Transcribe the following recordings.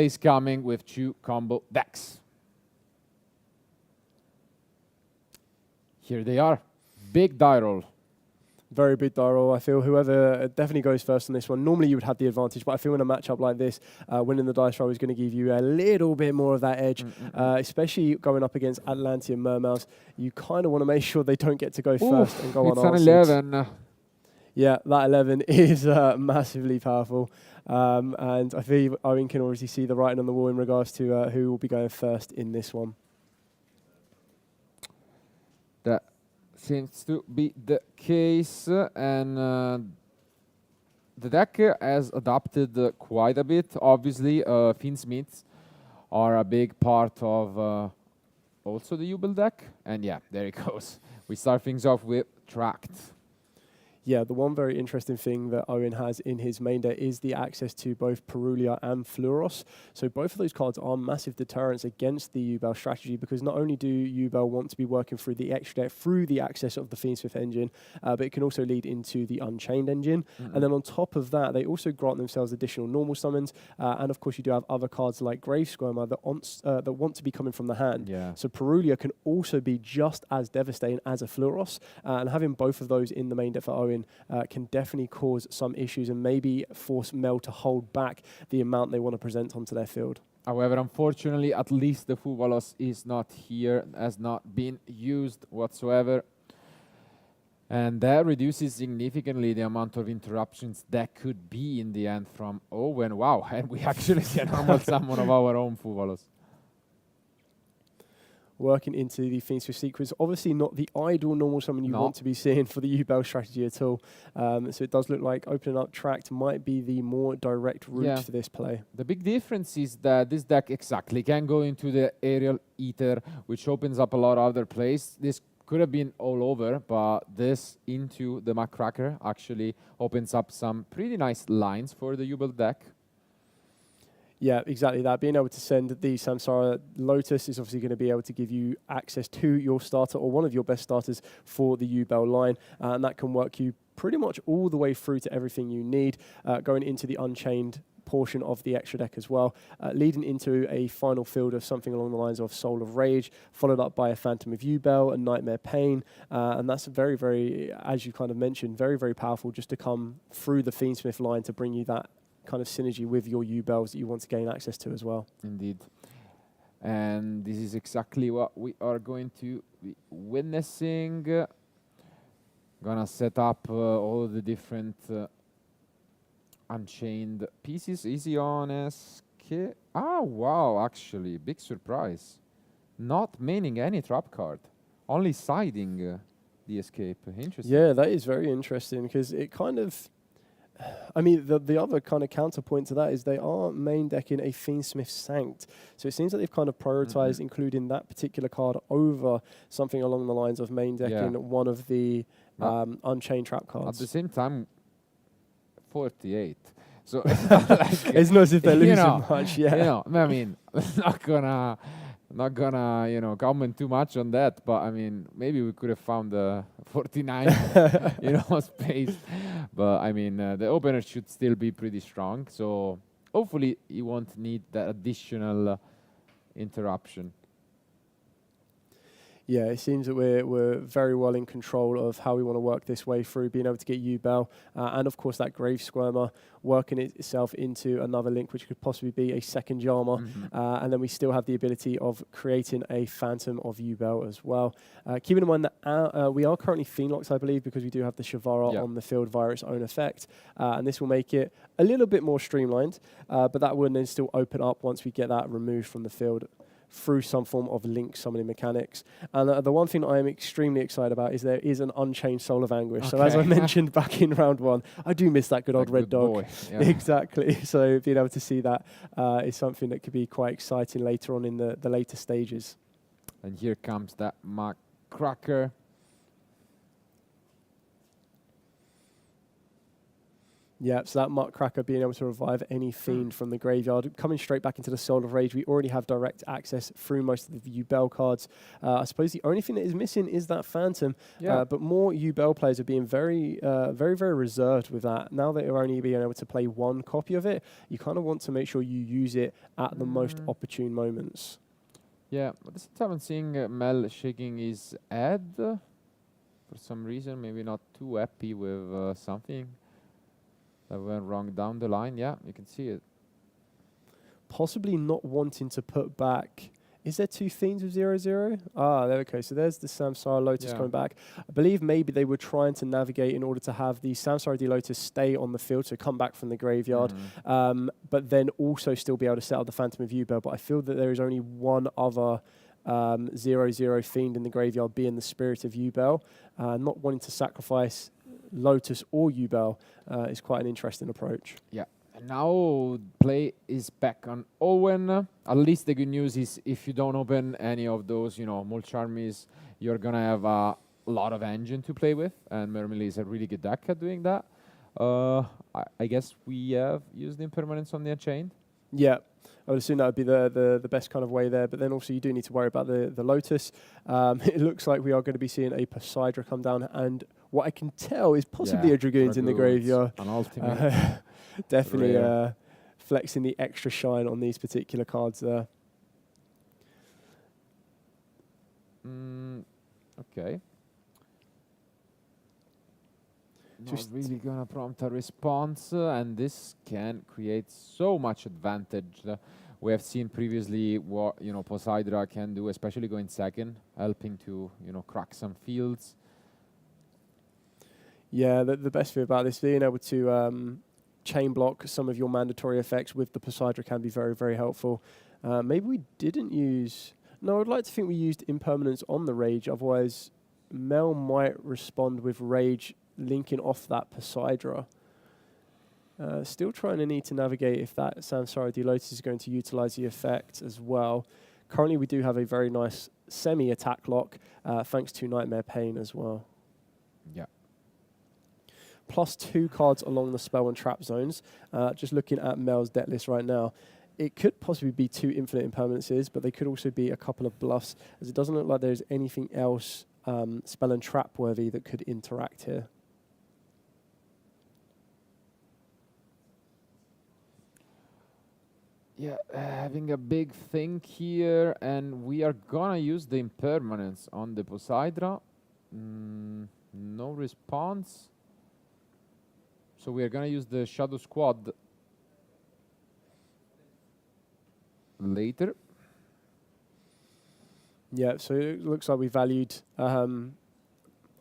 is coming with 2 combo decks. Here they are. Big die roll. Very big die roll. I feel whoever definitely goes first on this one, normally you would have the advantage, but I feel in a matchup like this, winning the dice roll is going to give you a little bit more of that edge, especially going up against Atlantean Mermouths. You kind of want to make sure they don't get to go first and go unanswered. It's an 11. Yeah, that 11 is massively powerful. And I feel Owen can already see the writing on the wall in regards to who will be going first in this one. That seems to be the case, and the deck has adapted quite a bit. Obviously, Finsmiths are a big part of also the Jubel deck, and yeah, there it goes. We start things off with Tract. Yeah, the one very interesting thing that Owen has in his main deck is the access to both Perulia and Fluoros. So both of those cards are massive deterrents against the Jubel strategy, because not only do Jubel want to be working through the extra deck through the access of the Fiendsmith engine, but it can also lead into the Unchained engine. And then on top of that, they also grant themselves additional normal summons. And of course, you do have other cards like Grave Squirmer that want to be coming from the hand. Yeah. So Perulia can also be just as devastating as a Fluoros. And having both of those in the main deck for Owen can definitely cause some issues and maybe force Mel to hold back the amount they want to present onto their field. However, unfortunately, at least the Fuvalos is not here, has not been used whatsoever. And that reduces significantly the amount of interruptions that could be in the end from Owen. Wow, and we actually see a normal summon of our own Fuvalos. Working into the Fiendsmith sequence. Obviously not the ideal normal summon you want to be seeing for the Jubel strategy at all. So it does look like opening up Tract might be the more direct route for this play. The big difference is that this deck exactly can go into the Aerial Eater, which opens up a lot of other plays. This could have been all over, but this into the MacCracker actually opens up some pretty nice lines for the Jubel deck. Yeah, exactly that. Being able to send the Samsara Lotus is obviously going to be able to give you access to your starter or one of your best starters for the Jubel line. And that can work you pretty much all the way through to everything you need, going into the Unchained portion of the extra deck as well, leading into a final field of something along the lines of Soul of Rage, followed up by a Phantom of Jubel, a Nightmare Pain. And that's very, very, as you kind of mentioned, very, very powerful just to come through the Fiendsmith line to bring you that kind of synergy with your Jubels that you want to gain access to as well. Indeed. And this is exactly what we are going to be witnessing. Gonna set up all the different Unchained pieces. Easy on SK. Ah, wow, actually, big surprise. Not maining any trap card, only siding the escape. Interesting. Yeah, that is very interesting, because it kind of, I mean, the other kind of counterpoint to that is they are main decking a Fiendsmith Sanct. So it seems that they've kind of prioritized including that particular card over something along the lines of main decking one of the Unchained trap cards. At the same time, 48. So it's not like, it's not as if they're losing much, You know, I mean, not gonna, you know, comment too much on that, but I mean, maybe we could have found the 49, you know, space. But I mean, the opener should still be pretty strong, so hopefully you won't need that additional interruption. Yeah, it seems that we're very well in control of how we want to work this way through, being able to get Jubel, and of course that Grave Squirmer working itself into another link, which could possibly be a second Jama, and then we still have the ability of creating a Phantom of Jubel as well. Keeping in mind that we are currently Fiendlocked, I believe, because we do have the Shavara on the field via its own effect, and this will make it a little bit more streamlined, but that will then still open up once we get that removed from the field through some form of link summoning mechanics. And the one thing I am extremely excited about is there is an Unchained Soul of Anguish. So as I mentioned back in round one, I do miss that good old red dog. Yeah. Exactly. So being able to see that is something that could be quite exciting later on in the later stages. And here comes that MacCracker. Yeah, so that Muckcracker being able to revive any fiend from the graveyard, coming straight back into the Soul of Rage. We already have direct access through most of the Yubel cards. I suppose the only thing that is missing is that Phantom, but more Yubel players are being very reserved with that. Now that you're only being able to play one copy of it, you kind of want to make sure you use it at the most opportune moments. Yeah, but at the same time, I'm seeing Mel shaking his head for some reason, maybe not too happy with something that went wrong down the line. Yeah, you can see it. Possibly not wanting to put back. Is there two Fiends with 0/0? Ah, there we go. So there's the Samsara Lotus coming back. I believe maybe they were trying to navigate in order to have the Samsara D Lotus stay on the field, so come back from the graveyard, but then also still be able to set up the Phantom of Yubel. But I feel that there is only one other 0/0 Fiend in the graveyard, being the Spirit of Yubel. Not wanting to sacrifice Lotus or Yubel is quite an interesting approach. Yeah. And now play is back on Owen. At least the good news is if you don't open any of those, mulch armies, you're going to have a lot of engine to play with. And Mermily is a really good deck at doing that. I guess we have used impermanence on the Unchained. Yeah, I would assume that would be the best kind of way there. But then also you do need to worry about the Lotus. It looks like we are going to be seeing a Poseidra come down, and what I can tell is possibly a Dragoons in the graveyard. An ultimate. Definitely flexing the extra shine on these particular cards there. Okay. Not really gonna prompt a response, and this can create so much advantage. We have seen previously what Poseidra can do, especially going second, helping to crack some fields. Yeah, the best thing about this, being able to chain block some of your mandatory effects with the Poseidra can be very, very helpful. Maybe we didn't use... No, I'd like to think we used impermanence on the Rage, otherwise Mel might respond with Rage linking off that Poseidra. Still trying to need to navigate if that Samsara D Lotus is going to utilize the effect as well. Currently we do have a very nice semi-attack lock, thanks to Nightmare Pain as well. Yeah. +2 cards along the spell and trap zones. Just looking at Mel's deck list right now, it could possibly be 2 infinite impermanences, but they could also be a couple of bluffs, as it doesn't look like there's anything else spell and trap worthy that could interact here. Yeah, having a big thing here, and we are gonna use the impermanence on the Poseidra. No response. So we are gonna use the Shadow Squad later. Yeah, so it looks like we valued...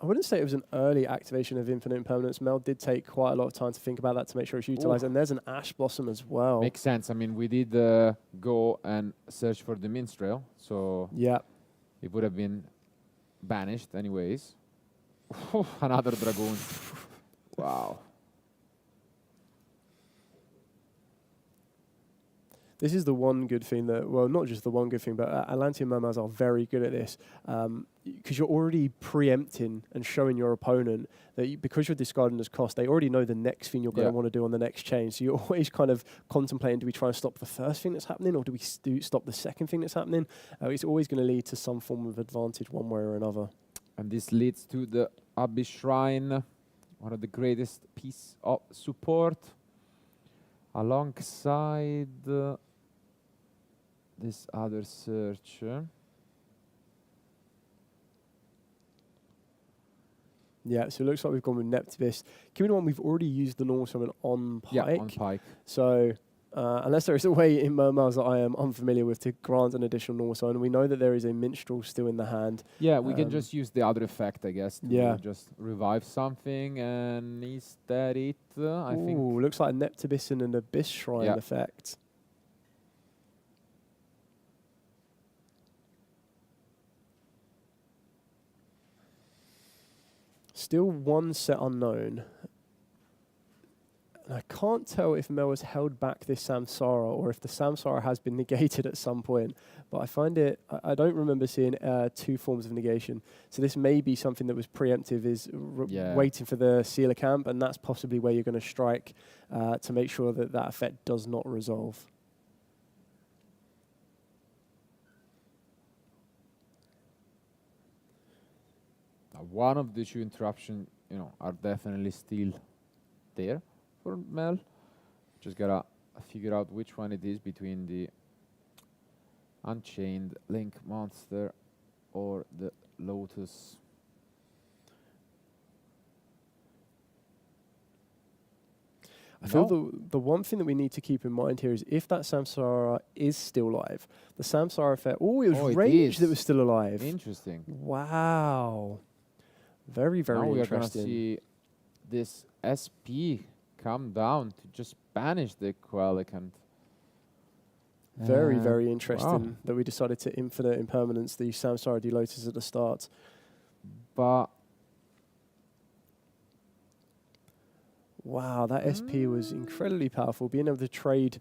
I wouldn't say it was an early activation of infinite impermanence. Mel did take quite a lot of time to think about that to make sure it's utilized. And there's an Ash Blossom as well. Makes sense. I mean, we did go and search for the Minstrel, so it would have been banished anyways. Another Dragoon. Wow. This is the one good thing that, well, not just the one good thing, but Atlantean Mermaids are very good at this, because you're already preempting and showing your opponent that because you're discarding as cost, they already know the next thing you're going to want to do on the next chain. So you're always kind of contemplating, do we try and stop the first thing that's happening, or do we stop the second thing that's happening? It's always going to lead to some form of advantage one way or another. And this leads to the Abyss Shrine, one of the greatest piece of support, alongside... this other search. Yeah, so it looks like we've gone with Neptibus. Given one, we've already used the normal summon on Pike. Yeah, on Pike. So unless there is a way in Mermaids that I am unfamiliar with to grant an additional normal summon, we know that there is a Minstrel still in the hand. Yeah, we can just use the other effect, I guess, to just revive something. And is that it? I think. Ooh, looks like a Neptibus and an Abyss Shrine effect. Still one set unknown. And I can't tell if Mel has held back this Samsara or if the Samsara has been negated at some point. But I find it, I don't remember seeing 2 forms of negation. So this may be something that was preemptive, is waiting for the sealer camp, and that's possibly where you're going to strike to make sure that that effect does not resolve. One of the 2 interruptions, are definitely still there for Mel. Just gotta figure out which one it is between the Unchained Link Monster or the Lotus. I feel the one thing that we need to keep in mind here is if that Samsara is still live, the Samsara effect, it was Rage that was still alive. Interesting. Wow. Very, very now interesting. Now we are going to see this SP come down to just banish the Coelicant. Very, very interesting that we decided to infinite impermanence the Samsara D Lotus at the start. But wow, that SP was incredibly powerful. Being able to trade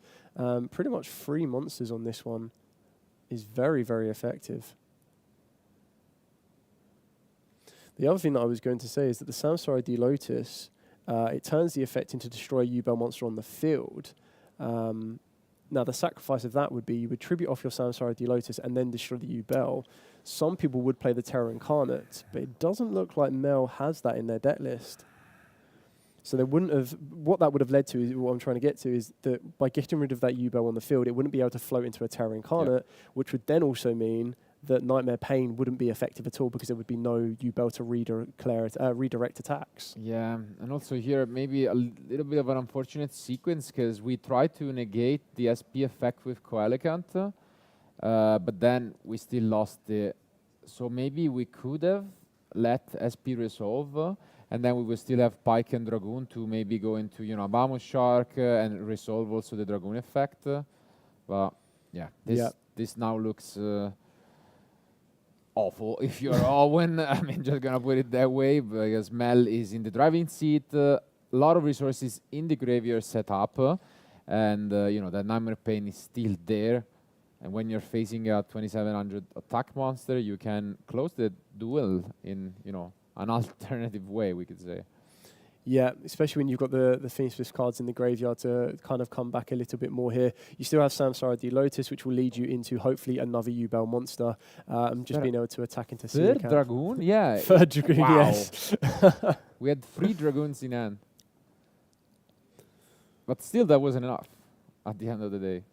pretty much 3 monsters on this one is very, very effective. The other thing that I was going to say is that the Samsara D Lotus, it turns the effect into destroy a U-Bell monster on the field. Now, the sacrifice of that would be you would tribute off your Samsara D Lotus and then destroy the U-Bell. Some people would play the Terror Incarnate, but it doesn't look like Mel has that in their deck list. So they wouldn't have, what that would have led to, is what I'm trying to get to, is that by getting rid of that U-Bell on the field, it wouldn't be able to float into a Terror Incarnate, which would then also mean that Nightmare Pain wouldn't be effective at all because there would be no U-Bell to redirect attacks. Yeah, and also here maybe a little bit of an unfortunate sequence because we tried to negate the SP effect with Coelicant, but then we still lost the... So maybe we could have let SP resolve, and then we will still have Pike and Dragoon to maybe go into, Vamos Shark and resolve also the Dragoon effect. But yeah, this now looks... awful if you're Owen. I mean, just gonna put it that way, because Mel is in the driving seat, a lot of resources in the graveyard set up, and that Nightmare Pain is still there. And when you're facing a 2700 attack monster, you can close the duel in an alternative way, we could say. Yeah, especially when you've got the Fiend's cards in the graveyard to kind of come back a little bit more here. You still have Samsara D Lotus, which will lead you into hopefully another U-Bell monster. Just being able to attack into Third Dragoon? Yeah. Third Dragoon, yes. We had 3 Dragoons in hand. But still, that wasn't enough at the end of the day.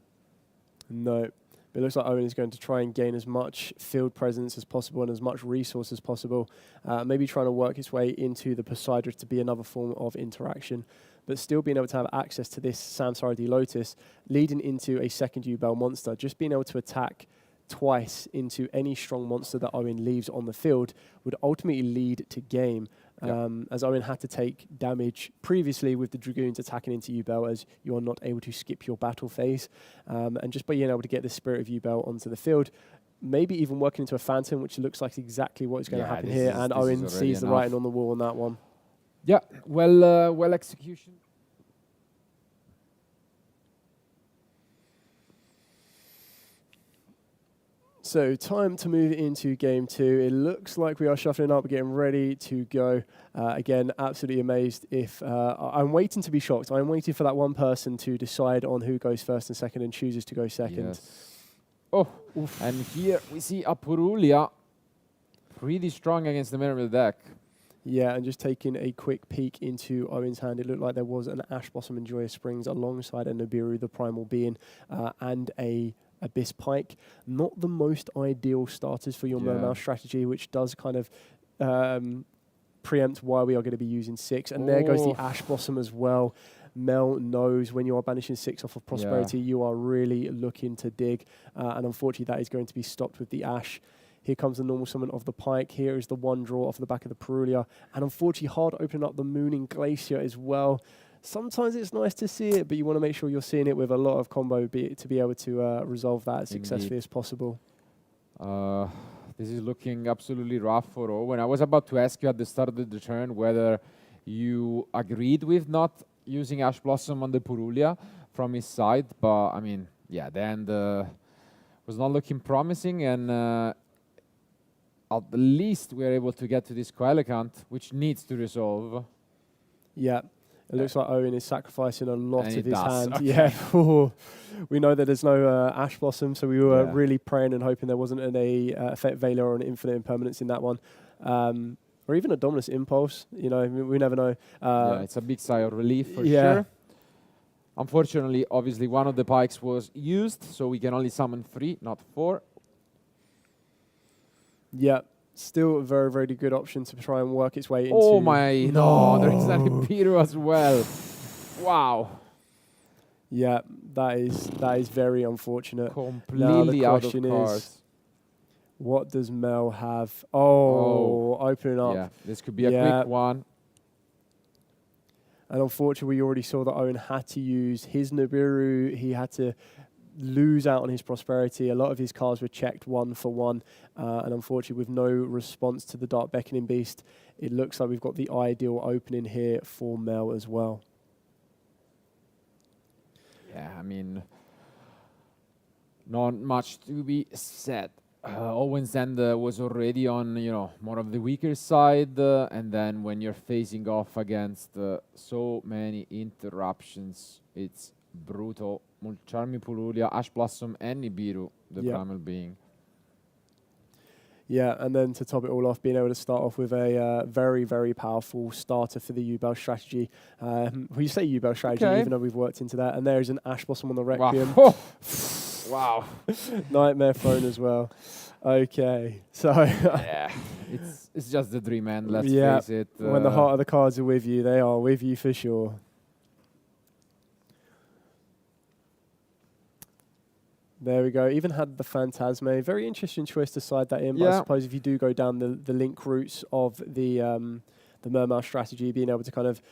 No. It looks like Owen is going to try and gain as much field presence as possible and as much resource as possible. Maybe trying to work his way into the Poseidon to be another form of interaction, but still being able to have access to this Samsara D Lotus, leading into a second U-Bell monster. Just being able to attack twice into any strong monster that Owen leaves on the field would ultimately lead to game. As Owen had to take damage previously with the Dragoons attacking into U-Bell, as you are not able to skip your battle phase. And just being able to get the Spirit of U-Bell onto the field, maybe even working into a Phantom, which looks like exactly what is going to happen here. And Owen sees the writing on the wall on that one. Yeah, well execution. So time to move into game 2. It looks like we are shuffling up, getting ready to go. Again, absolutely amazed. If I'm waiting to be shocked. I'm waiting for that one person to decide on who goes first and second and chooses to go second. Yes. Oh, oof. And here we see a Purulia pretty strong against the mirror deck. Yeah, and just taking a quick peek into Owen's hand, it looked like there was an Ash Blossom and Joyous Springs alongside a Nibiru, the Primal Being, and a Abyss Pike. Not the most ideal starters for your Mermail strategy, which does kind of preempt why we are going to be using 6. And there goes the Ash Blossom as well. Mel knows when you are banishing 6 off of Prosperity, you are really looking to dig. And unfortunately, that is going to be stopped with the Ash. Here comes the normal summon of the Pike. Here is the one draw off the back of the Purulia. And unfortunately, hard opening up the Mooning Glacier as well. Sometimes it's nice to see it, but you want to make sure you're seeing it with a lot of combo to be able to resolve that as successfully as possible. This is looking absolutely rough for Owen. I was about to ask you at the start of the turn whether you agreed with not using Ash Blossom on the Purulia from his side, but I mean, yeah, the end was not looking promising, and at least we are able to get to this Coelegant, which needs to resolve. Yeah. It looks like Owen is sacrificing a lot And of it his does, hand. okay. Yeah. We know that there's no Ash Blossom, so we were Yeah. really praying and hoping there wasn't an Effect Veiler or an Infinite Impermanence in that one. Or even a Dominus Impulse. You know, we never know. Yeah, it's a big sigh of relief for yeah. sure. Unfortunately, obviously, one of the pikes was used, so we can only summon 3, not 4. Yeah. Still a very, very good option to try and work its way into. Oh my, no, there is an Nibiru as well. Wow. Yeah, that is very unfortunate. Completely out of question cards. is, what does Mel have? Oh, opening up. Yeah, this could be a quick one. And unfortunately, we already saw that Owen had to use his Nibiru. He had to lose out on his prosperity. A lot of his cards were checked 1 for 1. And unfortunately, with no response to the Dark Beckoning Beast, it looks like we've got the ideal opening here for Mel as well. Yeah, I mean, not much to be said. Owen's end was already on, you know, more of the weaker side, and then when you're facing off against so many interruptions, it's brutal. Charming Purulia, Ash Blossom, and Nibiru, the primal being. Yeah, and then to top it all off, being able to start off with a very, very powerful starter for the U-Bell strategy. We say U-Bell strategy, even though we've worked into that. And there is an Ash Blossom on the Requiem. Wow. Wow. Nightmare Throne as well. Okay, so... yeah, it's just the dream end, let's face it. When the heart of the cards are with you, they are with you for sure. There we go. Even had the Phantasme. Very interesting choice to side that in. But I suppose if you do go down the link routes of the Mermail strategy, being able to kind of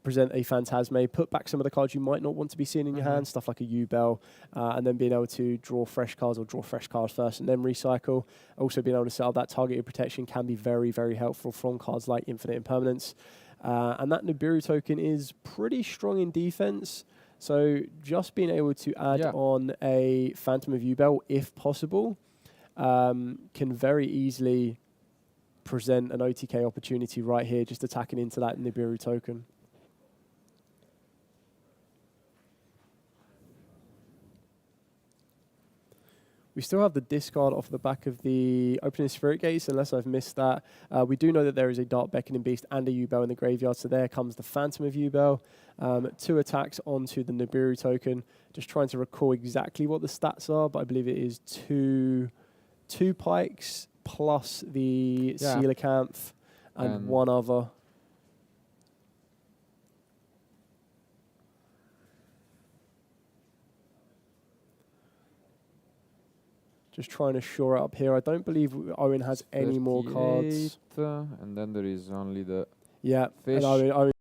present a Phantasme, put back some of the cards you might not want to be seeing in your hand, stuff like a U-Bell, and then being able to draw fresh cards or draw fresh cards first and then recycle. Also being able to set up that targeted protection can be very, very helpful from cards like Infinite Impermanence. And that Nibiru token is pretty strong in defense. So just being able to add on a Phantom of U-Bell, if possible, can very easily present an OTK opportunity right here, just attacking into that Nibiru token. We still have the discard off the back of the Opening Spirit Gates, unless I've missed that. We do know that there is a Dark Beckoning Beast and a U-Bell in the graveyard, so there comes the Phantom of U-Bell. 2 attacks onto the Nibiru token. Just trying to recall exactly what the stats are, but I believe it is two pikes plus the Coelacanth and 1 other. Just trying to shore it up here. I don't believe Owen has any more cards. And then there is only the fish. And Owen